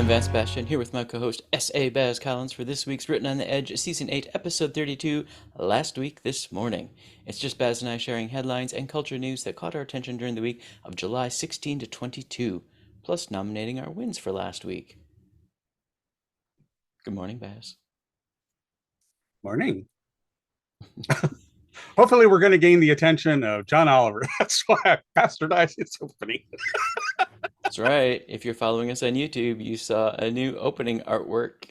I'm Vance Bastian, here with my co-host S.A. Baz Collins for this week's Written on the Edge, Season 8, Episode 32, Last Week This Morning. It's just Baz and I sharing headlines and culture news that caught our attention during the week of July 16 to 22, plus nominating our wins for last week. Good morning, Baz. Morning. Hopefully we're going to gain the attention of John Oliver. That's why I bastardized its opening. That's right. If you're following us on YouTube, you saw a new opening artwork.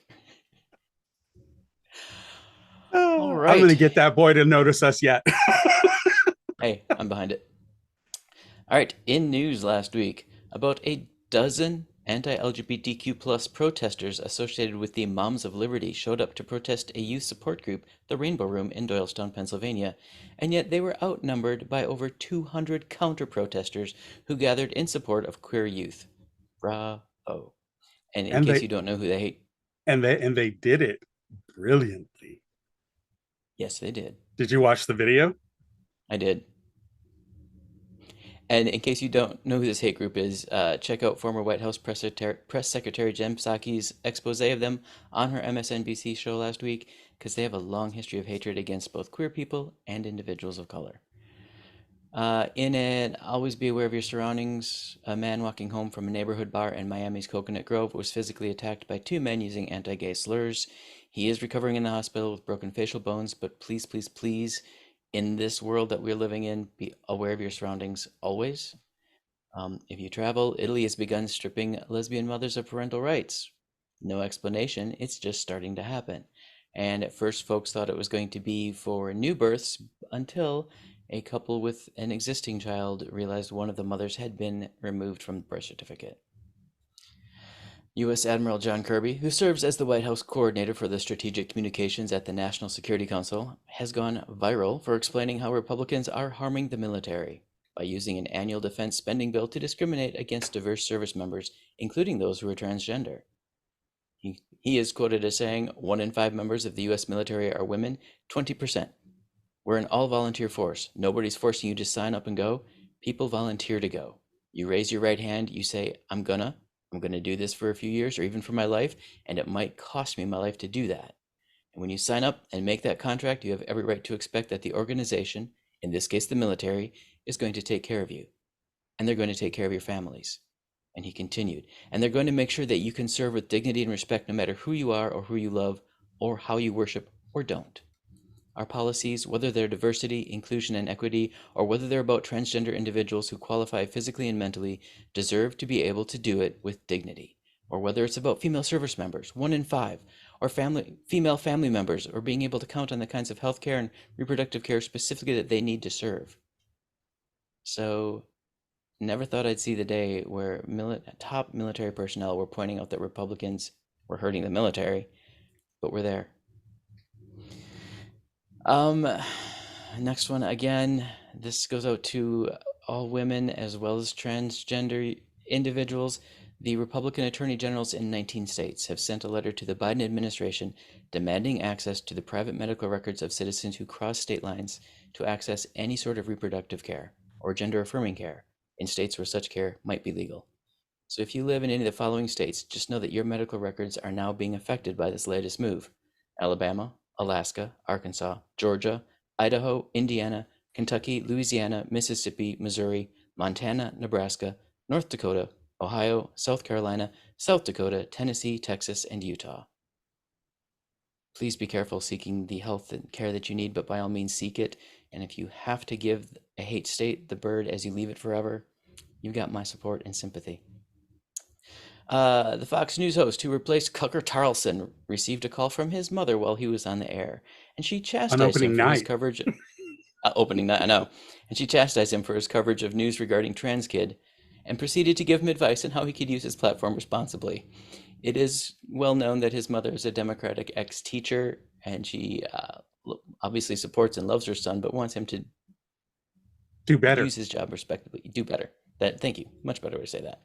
All I'm going to right. get that boy to notice us yet. Hey, I'm behind it. All right, in news last week, about a dozen anti-LGBTQ plus protesters associated with the Moms of Liberty showed up to protest a youth support group, the Rainbow Room in Doylestown, Pennsylvania, and yet they were outnumbered by over 200 counter-protesters who gathered in support of queer youth. Bravo. And in and case they you don't know who they hate, and they did it brilliantly. yes, they did. Did you watch the video? I did. And in case you don't know who this hate group is, check out former White House Press Secretary Jen Psaki's expose of them on her MSNBC show last week, because they have a long history of hatred against both queer people and individuals of color. In an Always Be Aware of Your Surroundings, a man walking home from a neighborhood bar in Miami's Coconut Grove was physically attacked by two men using anti-gay slurs. He is recovering in the hospital with broken facial bones, but please, please, please, in this world that we're living in, be aware of your surroundings always. If you travel, Italy has begun stripping lesbian mothers of parental rights. No explanation, it's just starting to happen. And at first, folks thought it was going to be for new births until a couple with an existing child realized one of the mothers had been removed from the birth certificate. U.S. Admiral John Kirby, who serves as the White House coordinator for the strategic communications at the National Security Council, has gone viral for explaining how Republicans are harming the military by using an annual defense spending bill to discriminate against diverse service members, including those who are transgender. He is quoted as saying, 1 in 5 members of the U.S. military are women, 20%. We're an all-volunteer force. Nobody's forcing you to sign up and go. People volunteer to go. You raise your right hand, you say, I'm gonna do this for a few years or even for my life, and it might cost me my life to do that. And when you sign up and make that contract, you have every right to expect that the organization, in this case the military, is going to take care of you. And they're going to take care of your families. And he continued, and they're going to make sure that you can serve with dignity and respect no matter who you are or who you love or how you worship or don't. Our policies, whether they're diversity, inclusion, and equity, or whether they're about transgender individuals who qualify physically and mentally, deserve to be able to do it with dignity. Or whether it's about female service members, 1 in 5, or female family members, or being able to count on the kinds of health care and reproductive care specifically that they need to serve. So, never thought I'd see the day where top military personnel were pointing out that Republicans were hurting the military, but we're there. Next one, again, this goes out to all women as well as transgender individuals. The Republican attorney generals in 19 states have sent a letter to the Biden administration demanding access to the private medical records of citizens who cross state lines to access any sort of reproductive care or gender-affirming care in states where such care might be legal. So if you live in any of the following states, just know that your medical records are now being affected by this latest move: Alabama, Alaska, Arkansas, Georgia, Idaho, Indiana, Kentucky, Louisiana, Mississippi, Missouri, Montana, Nebraska, North Dakota, Ohio, South Carolina, South Dakota, Tennessee, Texas, and Utah. Please be careful seeking the health and care that you need, but by all means seek it. And if you have to give a hate state the bird as you leave it forever, you've got my support and sympathy. The Fox News host who replaced Tucker Carlson received a call from his mother while he was on the air, and she On chastised him opening for his night. coverage. Opening night, I know. And she chastised him for his coverage of news regarding trans kid, and proceeded to give him advice on how he could use his platform responsibly. It is well known that his mother is a Democratic ex-teacher, and she obviously supports and loves her son, but wants him to Do better. use his job respectably. Do better. Thank you. Much better way to say that.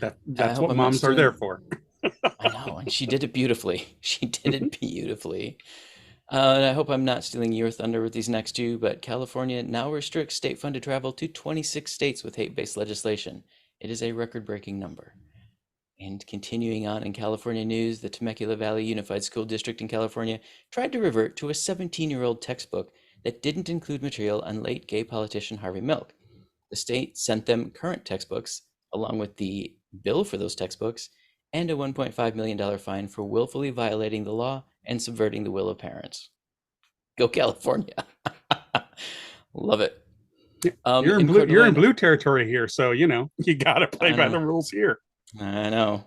I That's hope what I'm not moms are there stealing. for. I know, and she did it beautifully. She did it beautifully. And I hope I'm not stealing your thunder with these next two, but California now restricts state-funded travel to 26 states with hate-based legislation. It is a record-breaking number. And continuing on in California news, the Temecula Valley Unified School District in California tried to revert to a 17-year-old textbook that didn't include material on late gay politician Harvey Milk. The state sent them current textbooks, along with the bill for those textbooks, and a $1.5 million fine for willfully violating the law and subverting the will of parents. Go California. Love it. In Coeur You're in d'Alene, blue territory here, so you got to play I by the know, rules here. I know.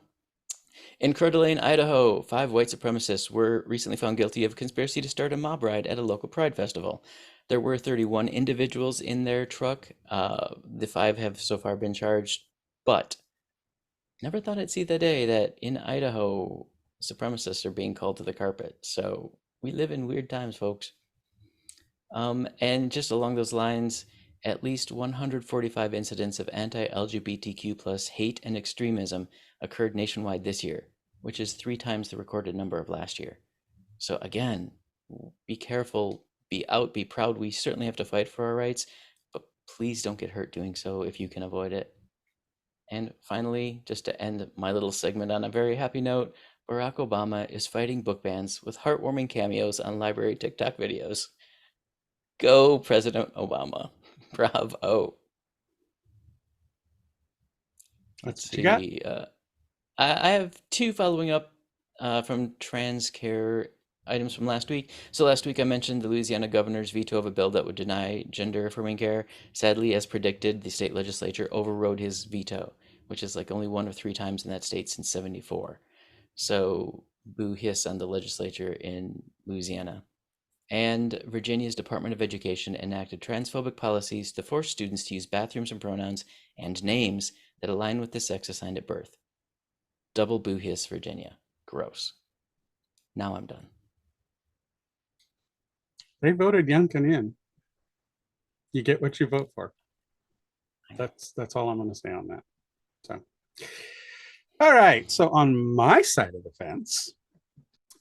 In Coeur d'Alene, Idaho, 5 white supremacists were recently found guilty of conspiracy to start a mob ride at a local pride festival. There were 31 individuals in their truck. The 5 have so far been charged, but never thought I'd see the day that in Idaho, supremacists are being called to the carpet. So we live in weird times, folks. And just along those lines, at least 145 incidents of anti-LGBTQ plus hate and extremism occurred nationwide this year, which is 3 times the recorded number of last year. So again, be careful, be out, be proud. We certainly have to fight for our rights, but please don't get hurt doing so if you can avoid it. And finally, just to end my little segment on a very happy note, Barack Obama is fighting book bans with heartwarming cameos on library TikTok videos. Go, President Obama. Bravo. That's Let's what you got. see. I have 2 following up from trans care items from last week. So last week I mentioned the Louisiana governor's veto of a bill that would deny gender affirming care. Sadly, as predicted, the state legislature overrode his veto, which is like only 1 of 3 times in that state since '74. So boo hiss on the legislature in Louisiana. And Virginia's Department of Education enacted transphobic policies to force students to use bathrooms and pronouns and names that align with the sex assigned at birth. Double boo hiss, Virginia. Gross. Now I'm done. They voted Youngkin in. You get what you vote for. That's all I'm going to say on that. So, all right. So on my side of the fence,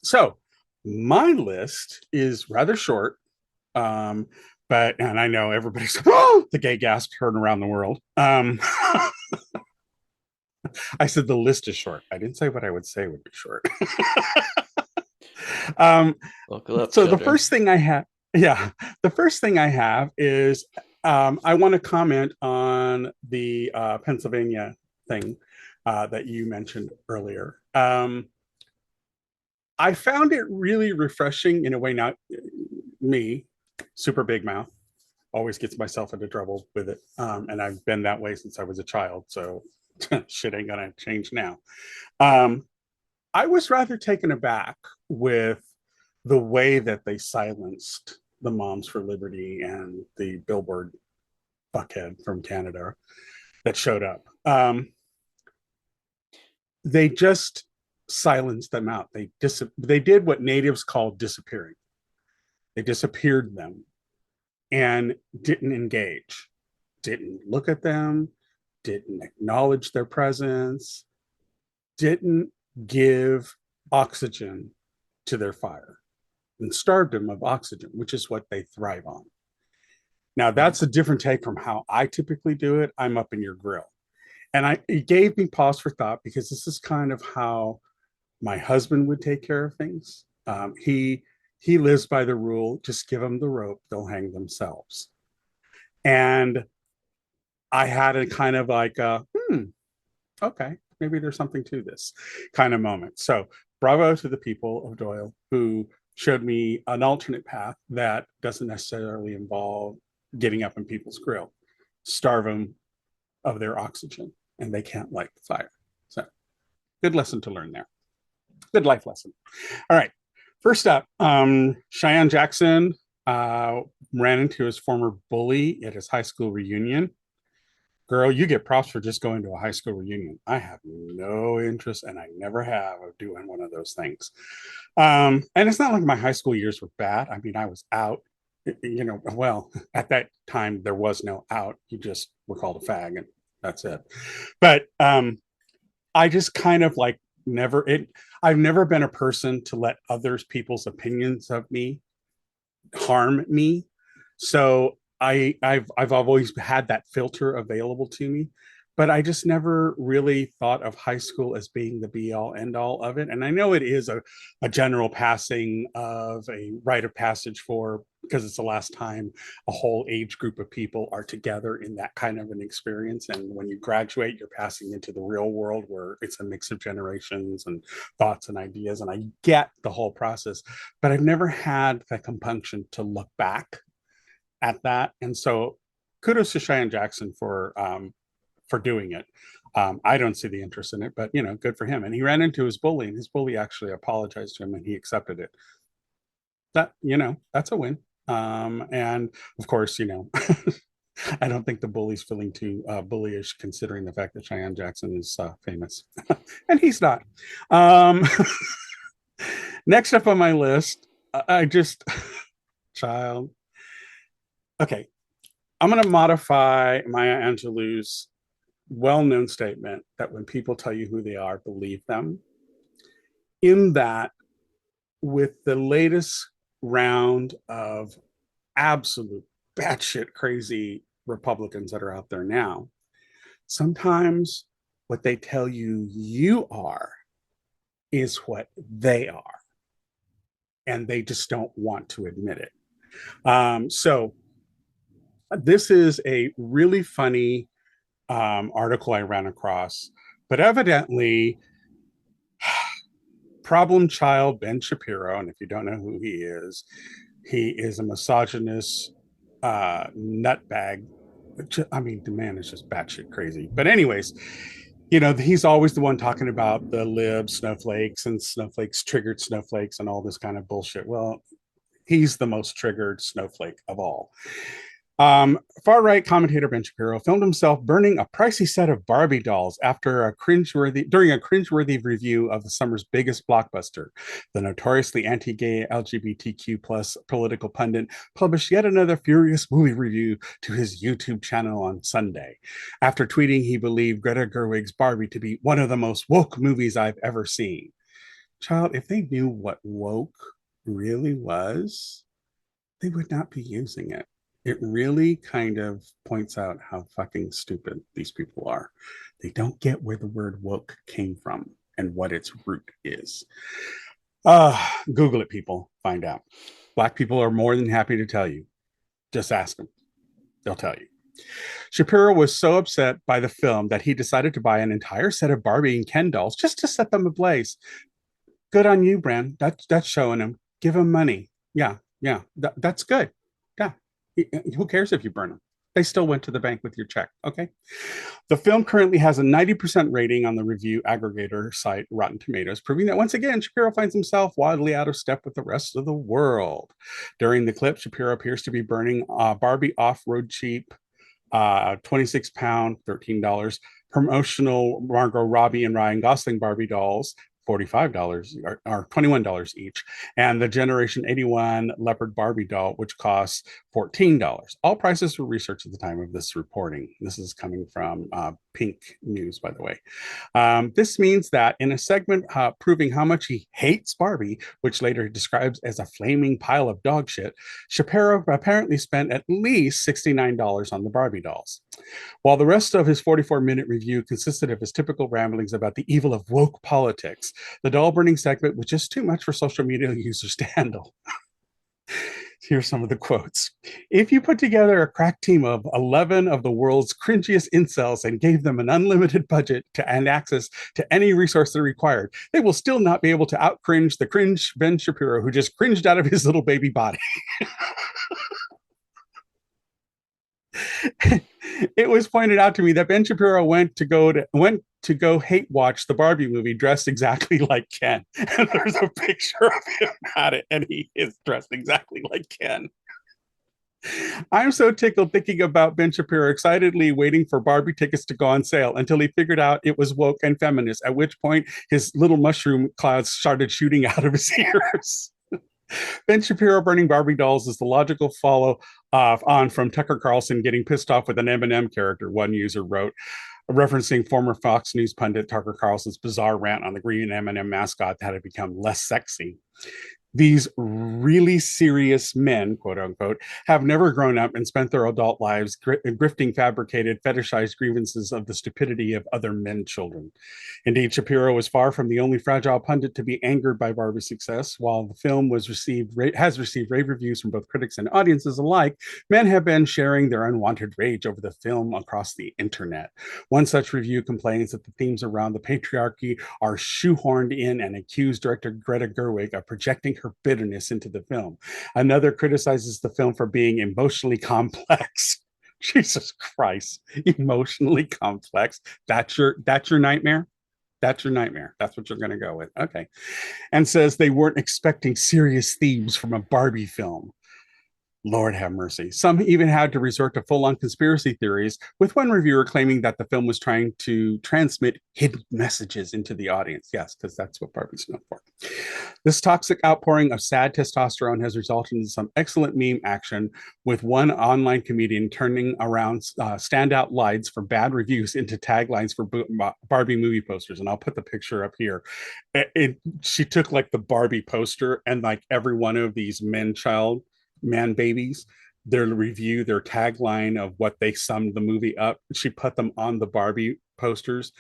so my list is rather short, but and I know everybody's the gay gasp heard around the world. I said the list is short. I didn't say what I would say would be short. um, Buckle up, so the children. first thing I have, yeah, the first thing I have is I want to comment on the Pennsylvania thing that you mentioned earlier. I found it really refreshing in a way. Now, me, super big mouth, always gets myself into trouble with it, and I've been that way since I was a child. So shit ain't gonna change now. Um, I was rather taken aback with the way that they silenced the Moms for Liberty and the billboard fuckhead from Canada that showed up. They just silenced them out. They did what natives call disappearing. They disappeared them and didn't engage, didn't look at them, didn't acknowledge their presence, didn't give oxygen to their fire, and starved them of oxygen, which is what they thrive on. Now, that's a different take from how I typically do it. I'm up in your grill. And it gave me pause for thought because this is kind of how my husband would take care of things. He lives by the rule: just give them the rope, they'll hang themselves. And I had a kind of like, okay, maybe there's something to this kind of moment. So bravo to the people of Doyle who showed me an alternate path that doesn't necessarily involve getting up in people's grill, starve them of their oxygen, and they can't light the fire. So good lesson to learn there. Good life lesson. All right. First up, Cheyenne Jackson ran into his former bully at his high school reunion. Girl, you get props for just going to a high school reunion. I have no interest, and I never have, of doing one of those things. And it's not like my high school years were bad. I mean, I was out, well, at that time, there was no out. You just were called a fag, and that's it. But I just kind of like I've never been a person to let others people's opinions of me harm me. So I've always had that filter available to me. but I just never really thought of high school as being the be all end all of it. And I know it is a general passing of a rite of passage for, because it's the last time a whole age group of people are together in that kind of an experience. And when you graduate, you're passing into the real world where it's a mix of generations and thoughts and ideas. And I get the whole process, but I've never had the compunction to look back at that. And so kudos to Cheyenne Jackson for doing it. I don't see the interest in it, but good for him. And he ran into his bully, and his bully actually apologized to him, and he accepted it. That's a win. And of course, I don't think the bully's feeling too bullyish, considering the fact that Cheyenne Jackson is famous, and he's not. Um, Next up on my list, I just child. Okay, I'm going to modify Maya Angelou's well-known statement that when people tell you who they are, believe them. In that, with the latest round of absolute batshit crazy Republicans that are out there now, sometimes what they tell you you are is what they are, and they just don't want to admit it. So this is a really funny article I ran across, but evidently problem child Ben Shapiro, and if you don't know who he is a misogynist nutbag. I mean, the man is just batshit crazy. But anyways, he's always the one talking about the lib snowflakes and snowflakes triggered snowflakes and all this kind of bullshit. Well, he's the most triggered snowflake of all. Far-right commentator Ben Shapiro filmed himself burning a pricey set of Barbie dolls during a cringeworthy review of the summer's biggest blockbuster. The notoriously anti-gay LGBTQ plus political pundit published yet another furious movie review to his YouTube channel on Sunday, after tweeting he believed Greta Gerwig's Barbie to be one of the most woke movies I've ever seen. Child, if they knew what woke really was, they would not be using it. It really kind of points out how fucking stupid these people are. They don't get where the word woke came from and what its root is. Google it, people. Find out. Black people are more than happy to tell you. Just ask them. They'll tell you. Shapiro was so upset by the film that he decided to buy an entire set of Barbie and Ken dolls just to set them ablaze. Good on you, Brand. That's showing him. Give him money. Yeah, that's good. Yeah. Who cares if you burn them? They still went to the bank with your check. Okay. The film currently has a 90% rating on the review aggregator site Rotten Tomatoes, proving that once again, Shapiro finds himself wildly out of step with the rest of the world. During the clip, Shapiro appears to be burning Barbie off-road cheap, 26-pound, $13, promotional Margot Robbie and Ryan Gosling Barbie dolls, $45 or $21 each, and the Generation 81 Leopard Barbie doll, which costs $14. All prices were researched at the time of this reporting. This is coming from Pink News, by the way. This means that in a segment proving how much he hates Barbie, which later he describes as a flaming pile of dog shit, Shapiro apparently spent at least $69 on the Barbie dolls. While the rest of his 44-minute review consisted of his typical ramblings about the evil of woke politics, the doll burning segment was just too much for social media users to handle. Here's some of the quotes. If you put together a crack team of 11 of the world's cringiest incels and gave them an unlimited budget and access to any resource they required, they will still not be able to out-cringe the cringe Ben Shapiro, who just cringed out of his little baby body. It was pointed out to me that Ben Shapiro went to go hate watch the Barbie movie dressed exactly like Ken. And there's a picture of him at it, and he is dressed exactly like Ken. I'm so tickled thinking about Ben Shapiro excitedly waiting for Barbie tickets to go on sale until he figured out it was woke and feminist, at which point his little mushroom clouds started shooting out of his ears. Ben Shapiro burning Barbie dolls is the logical follow on from Tucker Carlson getting pissed off with an M&M character, one user wrote, referencing former Fox News pundit Tucker Carlson's bizarre rant on the green M&M mascot that had become less sexy. These really serious men, quote unquote, have never grown up and spent their adult lives grifting fabricated, fetishized grievances of the stupidity of other men children. Indeed, Shapiro is far from the only fragile pundit to be angered by Barbie's success. While the film has received rave reviews from both critics and audiences alike, men have been sharing their unwanted rage over the film across the internet. One such review complains that the themes around the patriarchy are shoehorned in and accused director Greta Gerwig of projecting her bitterness into the film. Another criticizes the film for being emotionally complex. Jesus Christ, emotionally complex. That's your nightmare. That's your nightmare. That's what you're going to go with. Okay. And says they weren't expecting serious themes from a Barbie film. Lord have mercy. Some even had to resort to full on conspiracy theories, with one reviewer claiming that the film was trying to transmit hidden messages into the audience. Yes, because that's what Barbie's known for. This toxic outpouring of sad testosterone has resulted in some excellent meme action, with one online comedian turning around standout lines for bad reviews into taglines for Barbie movie posters. And I'll put the picture up here. She took like the Barbie poster and like every one of these man babies, their review, their tagline of what they summed the movie up. She put them on the Barbie posters.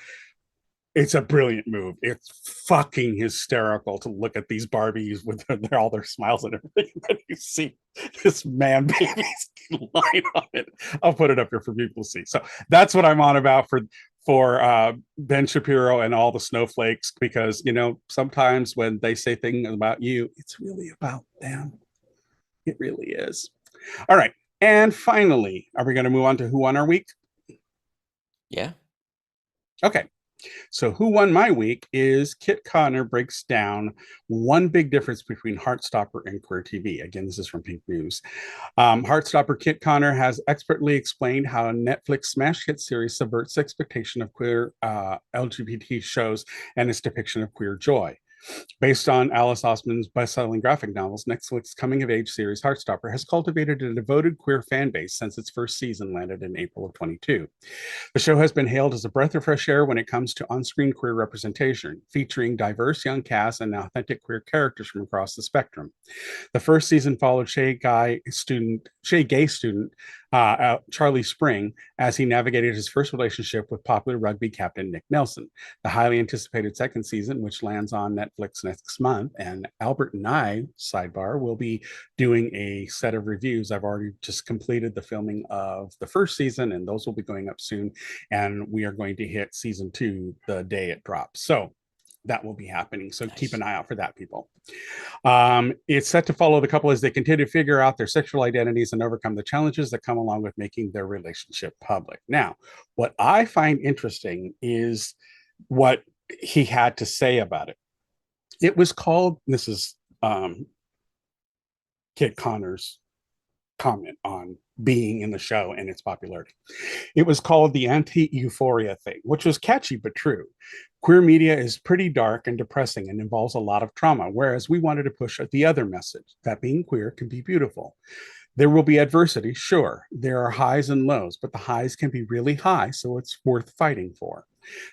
It's a brilliant move. It's fucking hysterical to look at these Barbies with all their smiles and everything. And you see this man baby's line on it. I'll put it up here for people to see. So that's what I'm on about for Ben Shapiro and all the snowflakes, because sometimes when they say things about you, it's really about them. It really is. All right. And finally, are we going to move on to who won our week? Yeah. Okay. So, who won my week is Kit Connor breaks down one big difference between Heartstopper and Queer TV. Again, this is from Pink News. Heartstopper Kit Connor has expertly explained how a Netflix smash hit series subverts expectation of queer LGBT shows and its depiction of queer joy. Based on Alice Osman's best-selling graphic novels, Netflix's coming-of-age series Heartstopper has cultivated a devoted queer fan base since its first season landed in April of 22. The show has been hailed as a breath of fresh air when it comes to on-screen queer representation, featuring diverse young casts and authentic queer characters from across the spectrum. The first season followed gay student Charlie Spring as he navigated his first relationship with popular rugby captain Nick Nelson. The highly anticipated second season, which lands on Netflix next month, and Albert and I, sidebar, will be doing a set of reviews. I've already just completed the filming of the first season, and those will be going up soon. And we are going to hit season 2 the day it drops. So that will be happening. So keep Nice. an eye out for that, people. It's set to follow the couple as they continue to figure out their sexual identities and overcome the challenges that come along with making their relationship public. Now, what I find interesting is what he had to say about it. It was called, this is Kit Connor's comment on being in the show and its popularity. It was called the anti-euphoria thing, which was catchy but true. Queer media is pretty dark and depressing and involves a lot of trauma, whereas we wanted to push the other message that being queer can be beautiful. There will be adversity, sure. There are highs and lows, but the highs can be really high, so it's worth fighting for.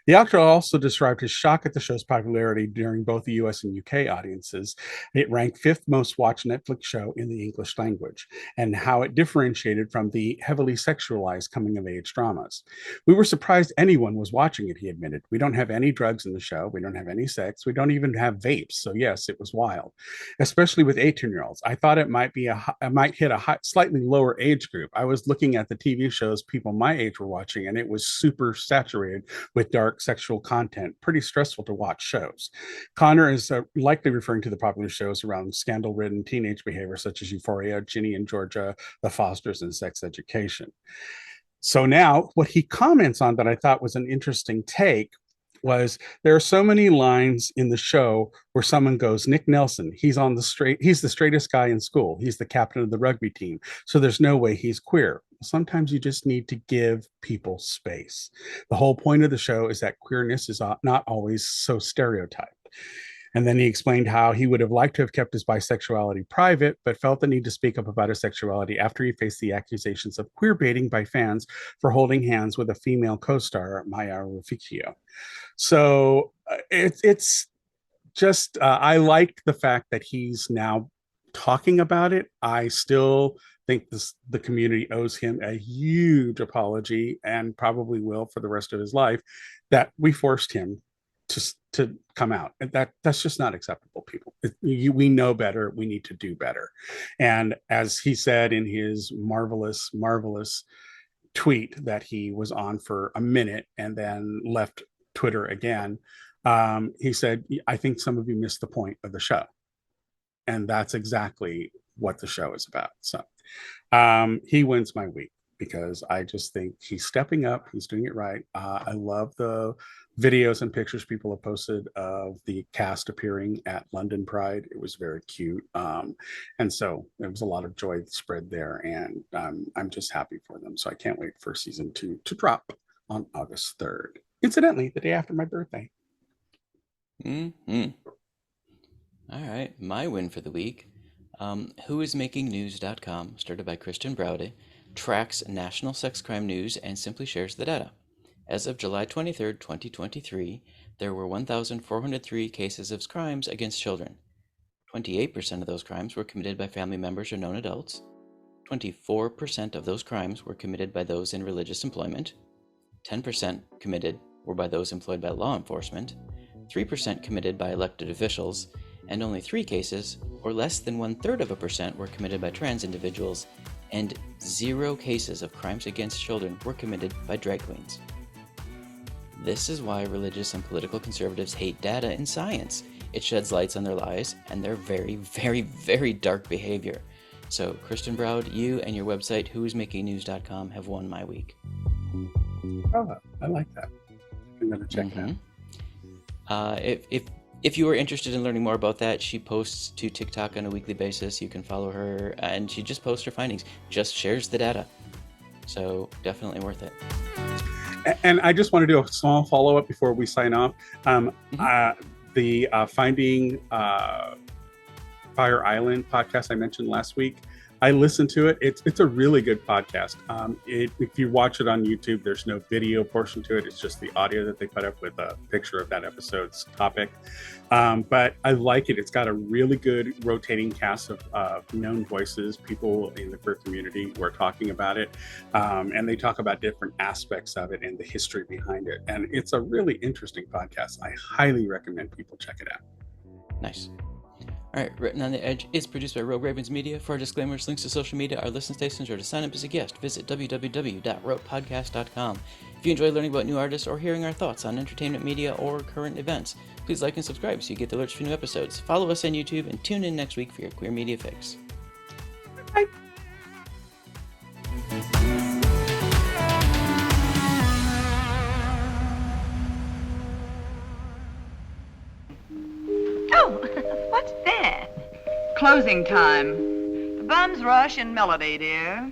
The actor also described his shock at the show's popularity during both the US and UK audiences. It ranked fifth most watched Netflix show in the English language, and how it differentiated from the heavily sexualized coming of age dramas. We were surprised anyone was watching it, he admitted. We don't have any drugs in the show. We don't have any sex. We don't even have vapes. So, yes, it was wild, especially with 18-year-olds. I thought it might hit a slightly lower age group. I was looking at the TV shows people my age were watching, and it was super saturated with dark sexual content. Pretty stressful to watch shows. Connor is likely referring to the popular shows around scandal-ridden teenage behavior such as Euphoria, Ginny and Georgia, The Fosters, and Sex Education. So now, what he comments on that I thought was an interesting take was there are so many lines in the show where someone goes, Nick Nelson, he's the straightest guy in school. He's the captain of the rugby team. So there's no way he's queer. Sometimes you just need to give people space. The whole point of the show is that queerness is not always so stereotyped. And then he explained how he would have liked to have kept his bisexuality private, but felt the need to speak up about his sexuality after he faced the accusations of queer baiting by fans for holding hands with a female co-star, Maya Rafficchio. So it's just I like the fact that he's now talking about it. I still think the community owes him a huge apology, and probably will for the rest of his life, that we forced him to come out. And that's just not acceptable, people. We know better. We need to do better. And as he said in his marvelous tweet that he was on for a minute and then left Twitter again, he said, I think some of you missed the point of the show. And that's exactly what the show is about. So he wins my week because I just think he's stepping up. He's doing it right. I love the videos and pictures people have posted of the cast appearing at London Pride. It was very cute. And so there was a lot of joy spread there. And I'm just happy for them. So I can't wait for season 2 to drop on August 3rd. Incidentally, the day after my birthday. Mm-hmm. All right, my win for the week. Whoismakingnews.com, started by Kristen Browde, tracks national sex crime news and simply shares the data. As of July 23rd, 2023, there were 1,403 cases of crimes against children. 28% of those crimes were committed by family members or known adults. 24% of those crimes were committed by those in religious employment. 10% committed were by those employed by law enforcement. 3% committed by elected officials, and only 3 cases, or less than 1/3%, were committed by trans individuals, and 0 cases of crimes against children were committed by drag queens. This is why religious and political conservatives hate data in science. It sheds lights on their lies and their very, very, very dark behavior. So, Kristen Browde, you and your website, whoismakingnews.com, have won my week. Oh, I like that. I'm going to check it out. If you are interested in learning more about that, she posts to TikTok on a weekly basis. You can follow her, and she just posts her findings, just shares the data. So definitely worth it. And I just want to do a small follow-up before we sign off. The Finding Fire Island podcast I mentioned last week, I listened to it. It's a really good podcast. If you watch it on YouTube, there's no video portion to it. It's just the audio that they put up with a picture of that episode's topic. But I like it. It's got a really good rotating cast of known voices, people in the queer community who are talking about it. And they talk about different aspects of it and the history behind it. And it's a really interesting podcast. I highly recommend people check it out. Nice. All right, Written on the Edge is produced by Rogue Ravens Media. For our disclaimers, links to social media, our listen stations, or to sign up as a guest, visit www.rotepodcast.com. If you enjoy learning about new artists or hearing our thoughts on entertainment media or current events, please like and subscribe so you get the alerts for new episodes. Follow us on YouTube and tune in next week for your queer media fix. Bye. What's that? Closing time. The bums rush in melody, dear.